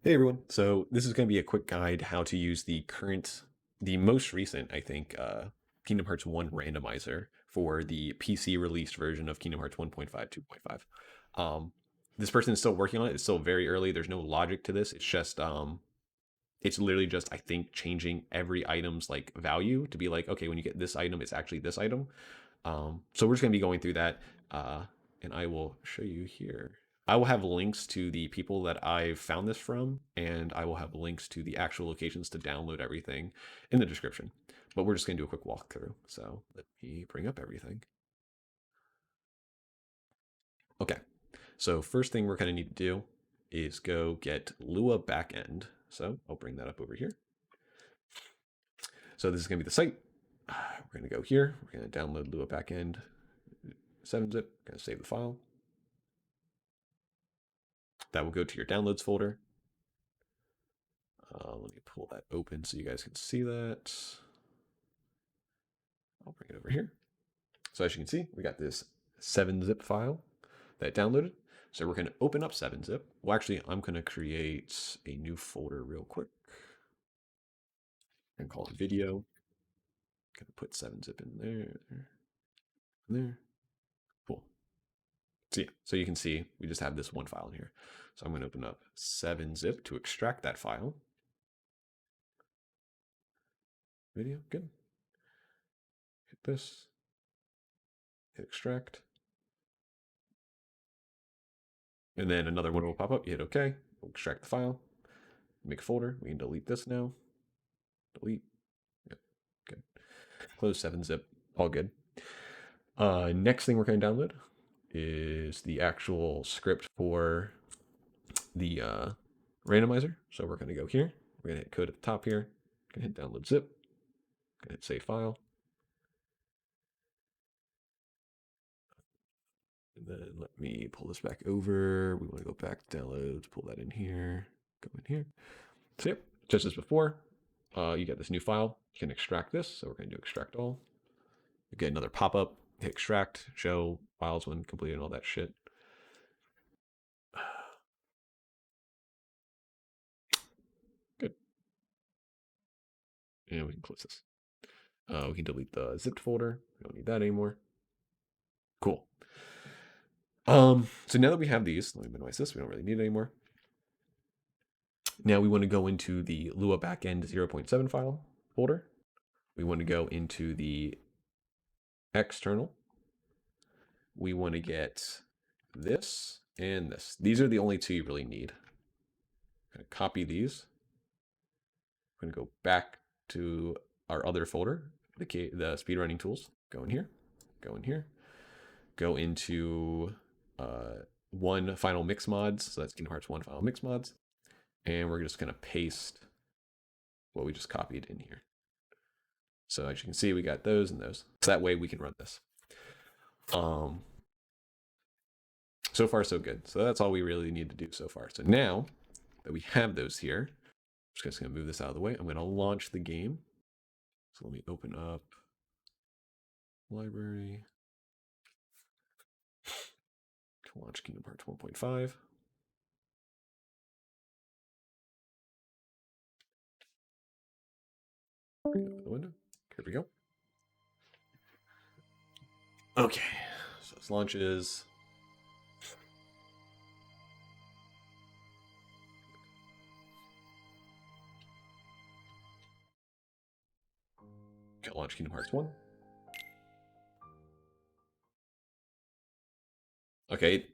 Hey everyone. So this is going to be a quick guide how to use the most recent, I think, Kingdom Hearts 1 randomizer for the PC released version of Kingdom Hearts 1.5, 2.5. This person is still working on it. It's still very early. There's no logic to this. It's literally just, I think, changing every item's like value to be like, okay, when you get this item, it's actually this item. So we're just going to be going through that, and I will show you here. I will have links to the people that I've found this from, and I will have links to the actual locations to download everything in the description. But we're just going to do a quick walkthrough. So let me bring up everything. Okay, so first thing we're going to need to do is go get Lua backend. So I'll bring that up over here. So this is going to be the site. We're going to go here. We're going to download Lua backend 7-zip. Going to save the file. That will go to your downloads folder. Let me pull that open so you guys can see that. I'll bring it over here. So as you can see, we got this 7-zip file that downloaded. So we're going to open up 7-zip. Well, actually, I'm going to create a new folder real quick and call it video. Going to put 7-zip in there. Cool. So yeah, so you can see we just have this one file in here. So I'm going to open up 7-zip to extract that file. Video, good. Hit this. Hit extract. And then another one will pop up. You hit OK. We'll extract the file. Make a folder. We can delete this now. Delete. Yep. Good. Close 7-zip. All good. Next thing we're going to download is the actual script for the randomizer. So we're going to go here. We're going to hit code at the top here. Going to hit download zip. Going to hit save file. And then let me pull this back over. We want to go back to downloads, pull that in here, go in here. So yep, just as before, you get this new file. You can extract this. So we're going to do extract all. You get another pop-up, hit extract, show files when completed and all that shit. Good. And we can close this. We can delete the zipped folder. We don't need that anymore. Cool. So now that we have these, let me minimize this. We don't really need it anymore. Now we want to go into the Lua backend 0.7 file folder. We want to go into the external. We want to get this and this. These are the only two you really need. I'm going to copy these. I'm going to go back to our other folder, the speedrunning tools. Go in here, go in here, go into one final mix mods. So that's Kingdom Hearts 1 final mix mods. And we're just going to paste what we just copied in here. So as you can see, we got those and those. So that way we can run this. So far, so good. So that's all we really need to do so far. So now that we have those here, I'm just going to move this out of the way. I'm going to launch the game. So let me open up library to launch Kingdom Hearts 1.5. Bring it up the window. Here we go. Okay, so this launches. Okay, launch Kingdom Hearts 1. Okay,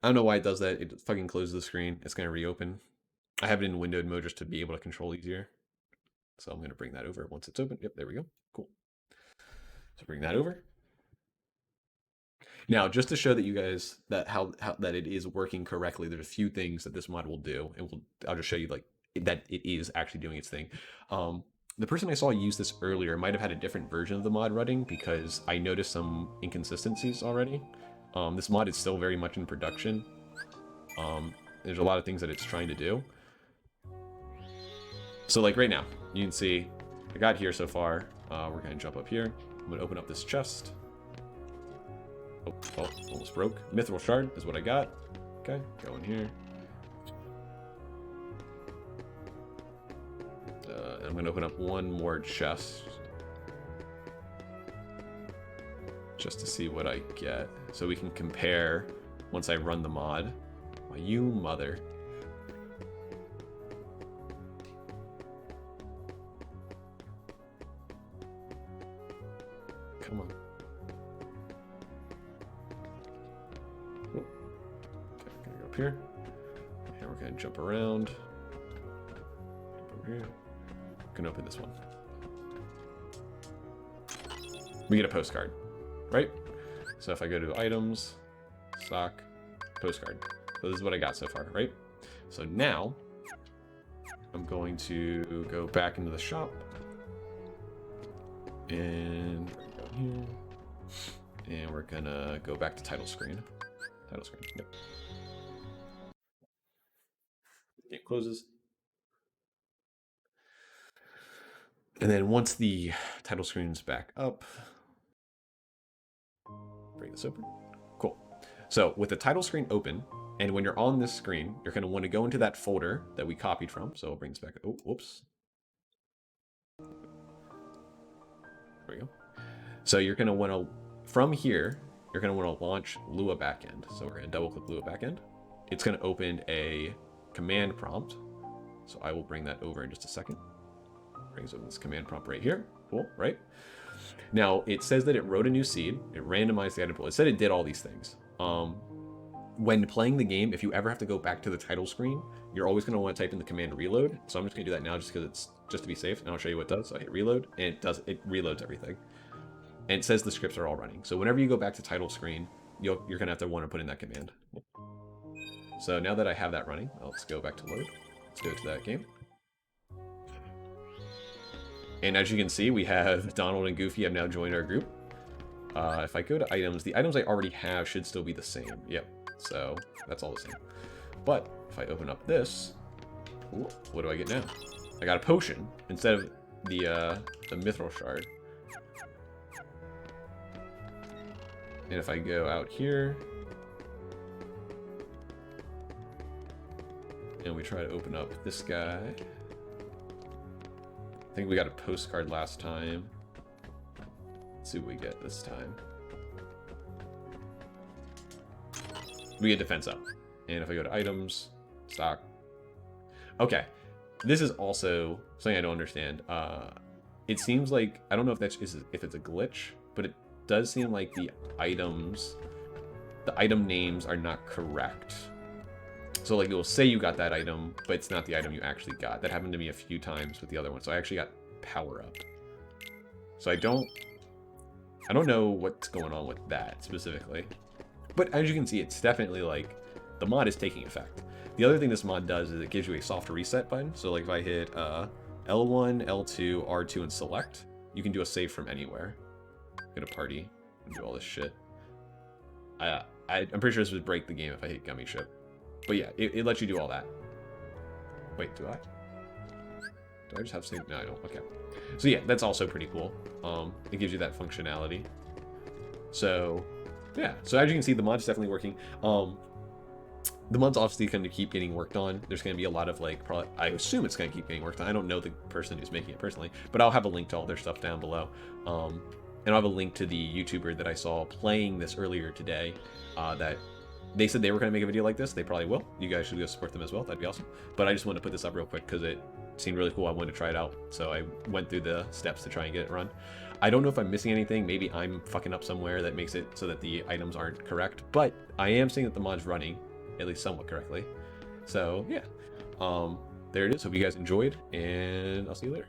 I don't know why it does that. It fucking closes the screen. It's going to reopen. I have it in windowed mode just to be able to control easier. So I'm going to bring that over once it's open. Yep, there we go. Cool. So bring that over. Now, just to show that you guys that how that it is working correctly, there's a few things that this mod will do, and I'll just show you like that it is actually doing its thing. The person I saw use this earlier might have had a different version of the mod running because I noticed some inconsistencies already. This mod is still very much in production. There's a lot of things that it's trying to do. So like right now, you can see I got here so far. We're gonna jump up here. I'm gonna open up this chest. Oh, almost broke. Mithril shard is what I got. Okay, go in here. I'm going to open up one more chest just to see what I get, so we can compare once I run the mod. Why, you mother. Come on. Oh. Okay, gonna go up here. And we're gonna jump around. Jump over here. Gonna open this one. We get a postcard, right? So if I go to items, stock, postcard. So this is what I got so far, right? So now I'm going to go back into the shop and go here, and we're gonna go back to title screen. Title screen. Yep. Game closes. And then once the title screen's back up, bring this open. Cool. So with the title screen open, and when you're on this screen, you're going to want to go into that folder that we copied from. So I'll bring this back. Oh, whoops. There we go. So you're going to want to, from here, you're going to want to launch Lua backend. So we're going to double click Lua backend. It's going to open a command prompt. So I will bring that over in just a second. Brings open this command prompt right here. Cool, right? Now, it says that it wrote a new seed. It randomized the item pool. It said it did all these things. When playing the game, if you ever have to go back to the title screen, you're always going to want to type in the command reload. So I'm just going to do that now just because it's just to be safe. And I'll show you what it does. So I hit reload, and it reloads everything. And it says the scripts are all running. So whenever you go back to title screen, you're going to have to want to put in that command. So now that I have that running, let's go back to load. Let's go to that game. And as you can see, we have Donald and Goofy have now joined our group. If I go to items, the items I already have should still be the same. Yep, so that's all the same. But if I open up this, ooh, what do I get now? I got a potion instead of the mithril shard. And if I go out here, and we try to open up this guy, I think we got a postcard last time. Let's see what we get this time. We get defense up. And if I go to items, stock. Okay. This is also something I don't understand. It seems like, I don't know if that's if it's a glitch, but it does seem like the item names are not correct. So like it will say you got that item, but it's not the item you actually got. That happened to me a few times with the other one. So I actually got power up. So I don't know what's going on with that specifically. But as you can see, it's definitely like the mod is taking effect. The other thing this mod does is it gives you a soft reset button. So like if I hit L1, L2, R2, and select, you can do a save from anywhere. Get a party and do all this shit. I'm pretty sure this would break the game if I hit gummy ship. But yeah, it lets you do all that. Wait, do I? Do I just have save? No, I don't. Okay. So yeah, that's also pretty cool. It gives you that functionality. So yeah, so as you can see, the mod's definitely working. The mod's obviously going to keep getting worked on. There's going to be a lot of like, probably, I assume it's going to keep getting worked on. I don't know the person who's making it personally, but I'll have a link to all their stuff down below. And I'll have a link to the YouTuber that I saw playing this earlier today, that they said they were going to make a video like this. They probably will. You guys should go support them as well. That'd be awesome. But I just wanted to put this up real quick because it seemed really cool. I wanted to try it out. So I went through the steps to try and get it run. I don't know if I'm missing anything. Maybe I'm fucking up somewhere that makes it so that the items aren't correct. But I am seeing that the mod's running, at least somewhat correctly. So yeah, there it is. Hope you guys enjoyed, and I'll see you later.